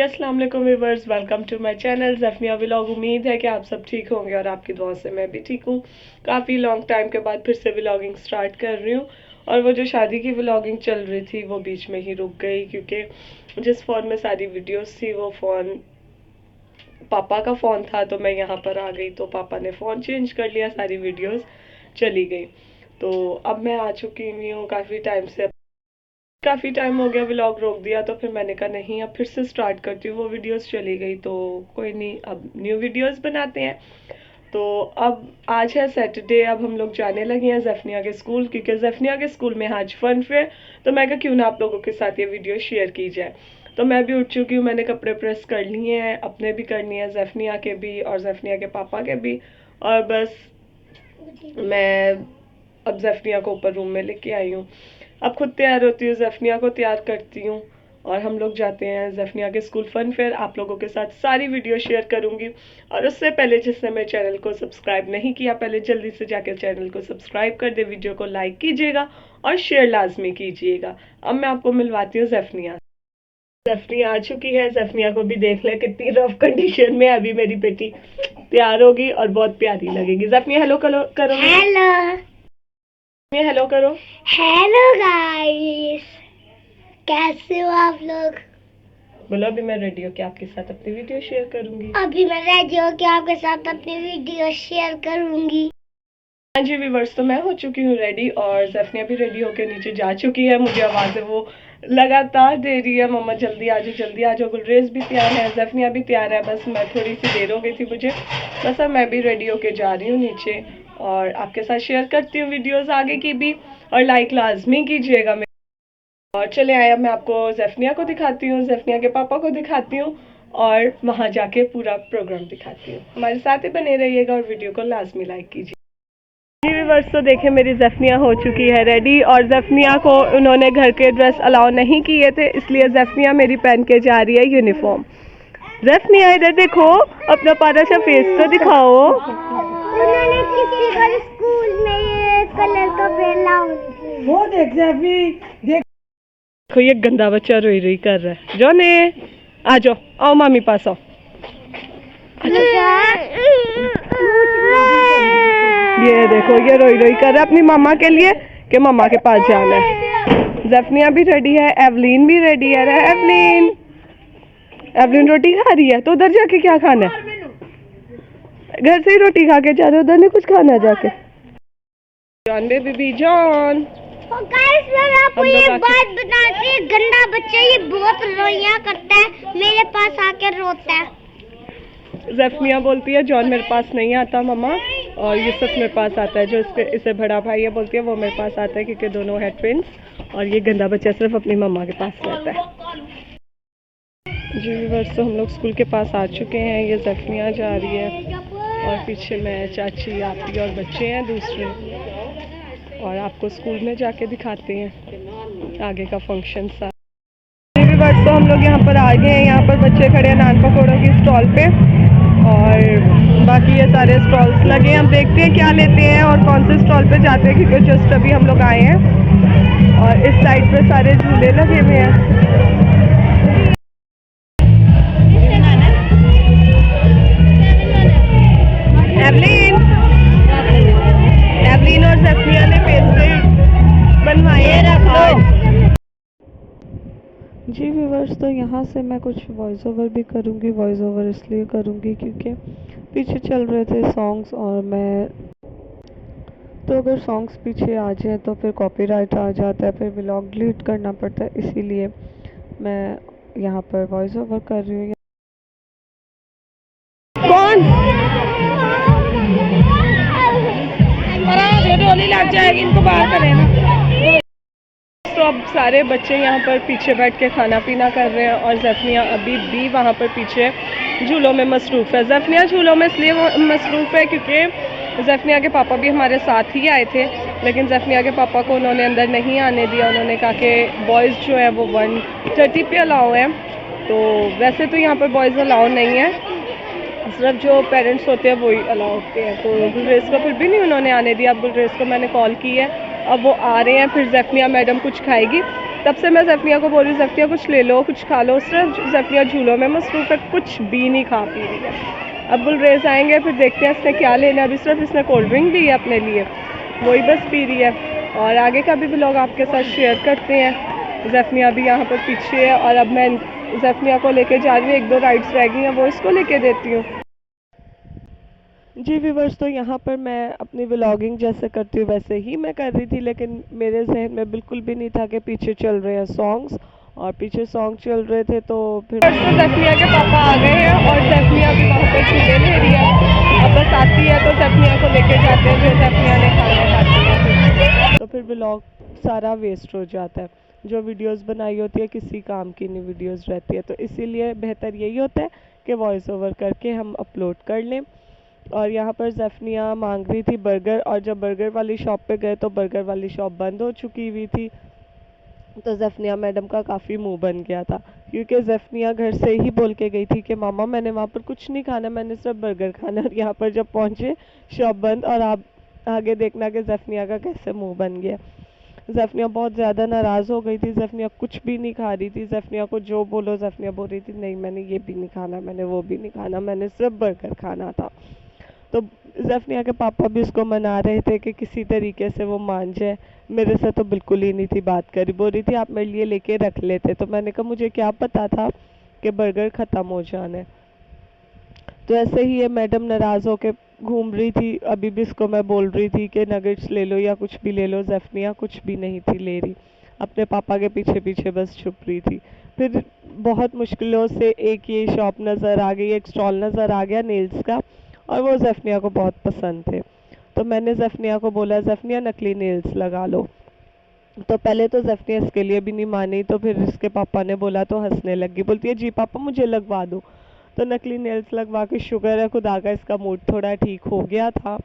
अस्सलाम वालेकुम viewers, welcome to my channel Zafniya vlog. उम्मीद है कि आप सब ठीक होंगे और आपकी दुआ से मैं भी ठीक हूँ। काफ़ी लॉन्ग टाइम के बाद फिर से व्लॉगिंग स्टार्ट कर रही हूँ और वो जो शादी की व्लॉगिंग चल रही थी वो बीच में ही रुक गई, क्योंकि जिस फ़ोन में सारी वीडियोस थी वो फ़ोन पापा का फ़ोन था। तो मैं यहाँ पर आ गई तो पापा ने फ़ोन चेंज कर लिया, सारी वीडियोज़ चली गई। तो अब मैं आ चुकी हुई हूँ काफ़ी टाइम हो गया, व्लॉग रोक दिया तो फिर मैंने कहा नहीं अब फिर से स्टार्ट करती हूँ। वो वीडियोस चली गई तो कोई नहीं, अब न्यू वीडियोस बनाते हैं। तो अब आज है सैटरडे, अब हम लोग जाने लगे हैं ज़फ़निया के स्कूल, क्योंकि ज़फ़निया के स्कूल में आज फन फेयर। तो मैं कहा क्यों ना आप लोगों के साथ ये वीडियो शेयर की जाए। तो मैं भी उठ चुकी हूँ, मैंने कपड़े प्रेस कर लिए हैं, अपने भी कर लिए हैं, ज़फ़निया के भी और ज़फ़निया के पापा के भी। और बस मैं अब ज़फ़निया को ऊपर रूम में लेके आई हूँ। अब खुद तैयार होती हूँ, ज़फ़निया को तैयार करती हूँ और हम लोग जाते हैं ज़फ़निया के स्कूल फन फेयर। आप लोगों के साथ सारी वीडियो शेयर करूँगी। और उससे पहले जिसने मेरे चैनल को सब्सक्राइब नहीं किया, पहले जल्दी से जाकर चैनल को सब्सक्राइब कर दे, वीडियो को लाइक कीजिएगा और शेयर लाजमी कीजिएगा। अब मैं आपको मिलवाती हूँ ज़फ़निया। ज़फ़निया आ चुकी है, ज़फ़निया को भी देख ले कितनी रफ कंडीशन में। अभी मेरी बेटी तैयार होगी और बहुत प्यारी लगेगी। ज़फ़निया हेलो करो। हेलो करो। हेलो गाइस, कैसे हो आप लोग? बोलो अभी मैं रेडी होके आपके साथ अपनी वीडियो शेयर करूंगी। अभी मैं रेडी होके आपके साथ अपनी वीडियो शेयर करूंगी। हाँ जी व्यूअर्स, तो मैं हो चुकी हूँ रेडी और ज़फ़निया भी रेडी होके नीचे जा चुकी है। मुझे आवाज़ें वो लगातार दे रही है, मम्मा जल्दी आ जाओ। गुलरेज भी तैयार है, ज़फ़निया भी तैयार है, बस मैं थोड़ी सी देर हो गई थी मुझे। बस अब मैं भी रेडी होके जा रही हूँ नीचे और आपके साथ शेयर करती हूँ वीडियोज़ आगे की भी। और लाइक लाजमी कीजिएगा। और चले आए, अब मैं आपको ज़फ़निया को दिखाती हूँ, ज़फ़निया के पापा को दिखाती हूँ और वहाँ जाके पूरा प्रोग्राम दिखाती हूँ। हमारे साथ ही बने रहिएगा और वीडियो को लाजमी लाइक कीजिए। जी व्यूअर्स, तो देखें मेरी ज़फ़निया हो चुकी है रेडी और ज़फ़निया को उन्होंने घर के ड्रेस अलाउ नहीं किए थे, इसलिए ज़फ़निया मेरी पहन के जा रही है यूनिफॉर्म। ज़फ़निया इधर देखो, अपना प्यारा सा फेस तो दिखाओ। उन्होंने किसी को स्कूल में ये कलर का पहना वो देख देखो, ये गंदा बच्चा रोई कर रहा है। जॉने आ जाओ, आओ मामी पास आओ। ये देखो ये रोई कर रहा है अपनी मामा के लिए कि मामा के पास जाना है। ज़फ़निया भी रेडी है, एवलीन भी रेडी है। एवलीन रोटी खा रही है, तो उधर जाके क्या खाना है? घर से ही रोटी खा के जा रहे, उधर नहीं कुछ खाना है जाके। जॉन बेबी जॉन, गाइस मैं आपको ये बात बताती हूँ, गंदा बच्चा ये बहुत रोइयां करता है, मेरे पास आके रोता है। ज़फ़निया बोलती है जॉन मेरे पास नहीं आता मम्मा, और यूसुफ मेरे पास आता है, जो इससे बड़ा भाई है, बोलती है वो मेरे पास आता है, क्योंकि दोनों है ट्विंस और ये गंदा बच्चा सिर्फ अपनी मम्मा के पास रहता है। जी व्यूअर्स, तो हम लोग स्कूल के पास आ चुके हैं। ये ज़फ़निया जा रही है और पीछे मैं, चाची, आपी और बच्चे हैं दूसरे, और आपको स्कूल में जाके दिखाते हैं आगे का फंक्शन सा। व्यूअर्स, तो हम लोग यहाँ पर आ गए हैं, यहाँ पर बच्चे खड़े हैं नान पकौड़ों की स्टॉल पे और बाकी ये सारे स्टॉल्स लगे हैं। हम देखते हैं क्या लेते हैं और कौन से स्टॉल पे जाते हैं, क्योंकि जस्ट अभी हम लोग आए हैं और इस साइड पे सारे झूले लगे हुए हैं। एवलीन और ज़फ़निया ने पेस्ट्री बनवाए हैं। जी व्यूअर्स, तो यहाँ से मैं कुछ वॉइस ओवर भी करूँगी। वॉइस ओवर इसलिए करूँगी क्योंकि पीछे चल रहे थे सॉन्ग्स और मैं, तो अगर सॉन्ग्स पीछे आ जाए तो फिर कॉपीराइट आ जाता है, फिर व्लॉग डिलीट करना पड़ता है, इसीलिए मैं यहाँ पर वॉइस ओवर कर रही हूँ। कौन लग जाएगी, इनको बाहर करें ना। तो अब सारे बच्चे यहाँ पर पीछे बैठ के खाना पीना कर रहे हैं और ज़फ़निया अभी भी वहाँ पर पीछे झूलों में मसरूफ़ है। ज़फ़निया झूलों में इसलिए मसरूफ़ है क्योंकि ज़फ़निया के पापा भी हमारे साथ ही आए थे, लेकिन ज़फ़निया के पापा को उन्होंने अंदर नहीं आने दिया। उन्होंने कहा कि बॉयज़ जो है वो 1:30 पे अलाउ है। तो वैसे तो यहाँ पर बॉयज़ अलाउ नहीं है, सिर्फ जो पेरेंट्स होते हैं वही अलाउ होते हैं। तो गुलरेज को फिर भी नहीं उन्होंने आने दिया। अब गुलरेज को मैंने कॉल की है, अब वो आ रहे हैं, फिर ज़फ़निया मैडम कुछ खाएगी तब से मैं ज़ैफ़निया को बोल रही हूँ ज़ैफ़निया कुछ ले लो, कुछ खा लो, सिर्फ ज़ैफ़निया झूलों में मसरूफ़ है, कुछ भी नहीं खा पी रही है। अब गुलरेज आएंगे फिर देखते हैं इसने क्या लेना है। अभी सिर्फ इसने कोल्ड ड्रिंक ली है अपने लिए, वही बस पी रही है। और आगे का भी व्लॉग आपके साथ शेयर करते हैं। ज़ैफ़निया भी यहाँ पर पीछे है और अब मैं ज़ैफ़निया को लेके जा रही हूँ, 1-2 राइड्स रह गई हैं वो इसको लेके देती हूँ। जी व्यूवर्स, तो यहाँ पर मैं अपनी व्लॉगिंग जैसे करती हूँ वैसे ही मैं कर रही थी, लेकिन मेरे जहन में बिल्कुल भी नहीं था कि पीछे चल रहे हैं सॉन्ग्स, और पीछे सॉन्ग चल रहे थे। तो फिर ज़ैफ़निया के पापा आ गए हैं और ज़ैफ़निया भी वहाँ पर झूले ले रही है। अब बस आती है तो ज़ैफ़निया को लेके जाते हैं, जो ज़ैफ़निया ने खाना खाती है। तो फिर व्लॉग सारा वेस्ट हो जाता है, जो वीडियोस बनाई होती है किसी काम की नहीं वीडियोस रहती है। तो इसीलिए बेहतर यही होता है कि वॉइस ओवर करके हम अपलोड कर लें। और यहाँ पर ज़ैफ़निया मांग रही थी बर्गर, और जब बर्गर वाली शॉप पे गए तो बर्गर वाली शॉप बंद हो चुकी हुई थी। तो ज़ैफ़निया मैडम का काफ़ी मुंह बन गया था, क्योंकि ज़ैफ़निया घर से ही बोल के गई थी कि मामा मैंने वहाँ पर कुछ नहीं खाना, मैंने सिर्फ बर्गर खाना। और यहाँ पर जब पहुँचे शॉप बंद, और आप आगे देखना कि ज़ैफ़निया का कैसे मुँह बन गया। ज़ैफ़निया बहुत ज़्यादा नाराज़ हो गई थी, ज़ैफ़निया कुछ भी नहीं खा रही थी। ज़ैफ़निया को जो बोलो ज़ैफ़निया बोल रही थी नहीं मैंने ये भी नहीं खाना, मैंने वो भी नहीं खाना, मैंने सिर्फ बर्गर खाना था। तो ज़ैफ़निया के पापा भी उसको मना रहे थे कि किसी तरीके से वो मान जाए। मेरे से तो बिल्कुल ही नहीं थी बात करी, बोल रही थी आप मेरे लिए लेके रख लेते। तो मैंने कहा मुझे क्या पता था कि बर्गर ख़त्म हो जाना है। तो ऐसे ही ये मैडम नाराज़ होके घूम रही थी। अभी भी इसको मैं बोल रही थी कि नगेट्स ले लो या कुछ भी ले लो, ज़ैफ़निया कुछ भी नहीं थी ले रही, अपने पापा के पीछे पीछे बस छुप रही थी। फिर बहुत मुश्किलों से एक ये शॉप नज़र आ गई, एक स्टॉल नज़र आ गया नेल्स का, और वो ज़ैफ़निया को बहुत पसंद थे। तो मैंने ज़ैफ़निया को बोला ज़ैफ़निया नकली नेल्स लगा लो। तो पहले तो ज़ैफ़निया इसके लिए भी नहीं मानी, तो फिर इसके पापा ने बोला तो हंसने लगी, बोलती है जी पापा मुझे लगवा दो। तो नकली नेल्स लगवा के शुक्र है खुदा का इसका मूड थोड़ा ठीक हो गया था।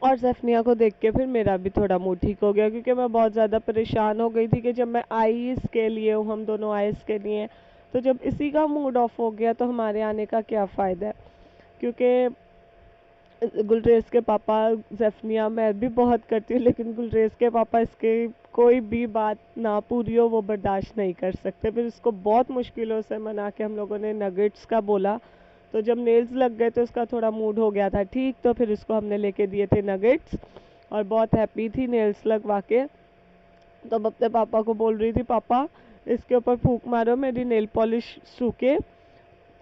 और ज़ैफ़निया को देख के फिर मेरा भी थोड़ा मूड ठीक हो गया, क्योंकि मैं बहुत ज़्यादा परेशान हो गई थी कि जब मैं आई इसके लिए हूँ, हम दोनों आए इसके लिए, तो जब इसी का मूड ऑफ हो गया तो हमारे आने का क्या फ़ायदा है। क्योंकि गुलरेज के पापा, ज़ैफ़निया मैं भी बहुत करती हूँ, लेकिन गुलरेज के पापा इसके कोई भी बात ना पूरी हो वो बर्दाश्त नहीं कर सकते। फिर इसको बहुत मुश्किलों से मना के हम लोगों ने नगेट्स का बोला। तो जब नेल्स लग गए तो इसका थोड़ा मूड हो गया था ठीक, तो फिर इसको हमने लेके दिए थे नगेट्स, और बहुत हैप्पी थी नेल्स लगवा के। तो अब अपने पापा को बोल रही थी पापा इसके ऊपर फूंक मारो मेरी नेल पॉलिश सूखे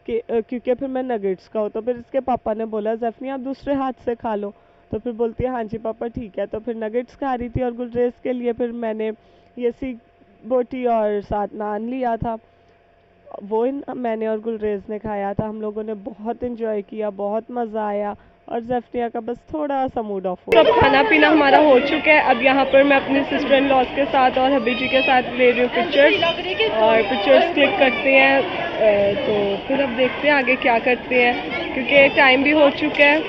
क्योंकि फिर मैं नगेट्स खाऊँ। तो फिर इसके पापा ने बोला ज़ैफ़निया आप दूसरे हाथ से खा लो। तो फिर बोलती है हाँ जी पापा ठीक है। तो फिर नगेट्स खा रही थी, और गुलरेज के लिए फिर मैंने ये सी बोटी और साथ नान लिया था, वो मैंने और गुलरेज ने खाया था। हम लोगों ने बहुत इंजॉय किया, बहुत मज़ा आया, और ज़ैफ़निया का बस थोड़ा सा मूड ऑफ हो। सब खाना पीना हमारा हो चुका है। अब यहाँ पर मैं अपनी सिस्टर इन लॉज के साथ और हबी जी के साथ ले रही हूँ पिक्चर्स, और पिक्चर्स क्लिक करते हैं। तो फिर अब देखते हैं आगे क्या करते हैं, क्योंकि टाइम भी हो चुका है,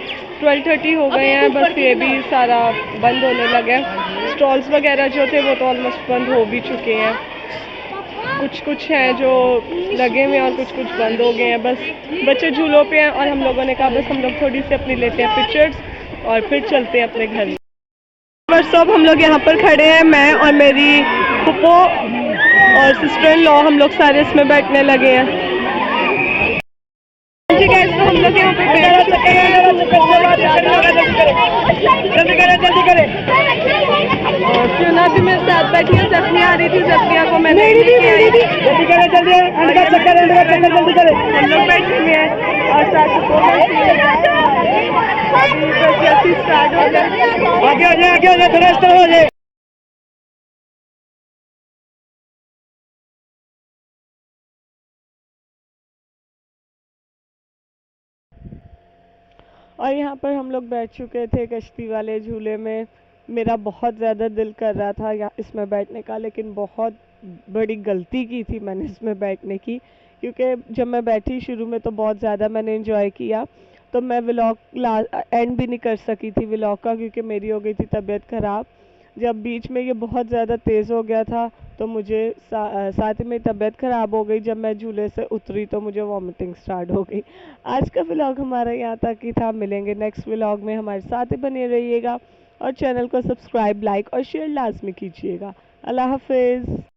12:30 हो गए हैं। बस ये भी सारा बंद होने लगा है। स्टॉल्स वगैरह जो थे वो तो ऑलमोस्ट बंद हो भी चुके हैं, कुछ हैं जो लगे हुए हैं और कुछ बंद हो गए हैं। बस बच्चे झूलों पे हैं, और हम लोगों ने कहा बस हम लोग थोड़ी सी अपनी लेते हैं पिक्चर्स और फिर चलते हैं अपने घर। बस अब हम लोग यहाँ पर खड़े हैं, मैं और मेरी फूफो और सिस्टर इन लॉ, हम लोग सारे इसमें बैठने लगे हैं। ठीक है, तो हम लोग यहाँ पे बैठ चुके हैं। जल्दी करें। और फिर भी मेरे साथ बैठी है, ज़ैफ़निया आ रही थी, ज़ैफ़निया को मैंने लेके आई। जल्दी करें। हम लोग बैठे हुए हैं और साथ स्टार्ट हो जाए, आगे हो जाए थोड़ा इस तरह हो जाए। और यहाँ पर हम लोग बैठ चुके थे कश्ती वाले झूले में। मेरा बहुत ज़्यादा दिल कर रहा था या इसमें बैठने का, लेकिन बहुत बड़ी गलती की थी मैंने इसमें बैठने की, क्योंकि जब मैं बैठी शुरू में तो बहुत ज़्यादा मैंने एंजॉय किया। तो मैं व्लॉग एंड भी नहीं कर सकी थी व्लॉग का, क्योंकि मेरी हो गई थी तबीयत ख़राब। जब बीच में ये बहुत ज़्यादा तेज़ हो गया था तो मुझे साथ में तबीयत ख़राब हो गई। जब मैं झूले से उतरी तो मुझे वॉमिटिंग स्टार्ट हो गई। आज का व्लॉग हमारा यहाँ तक ही था। मिलेंगे नेक्स्ट व्लॉग में, हमारे साथ ही बने रहिएगा, और चैनल को सब्सक्राइब, लाइक और शेयर लाजमी कीजिएगा। अल्लाह हाफिज़।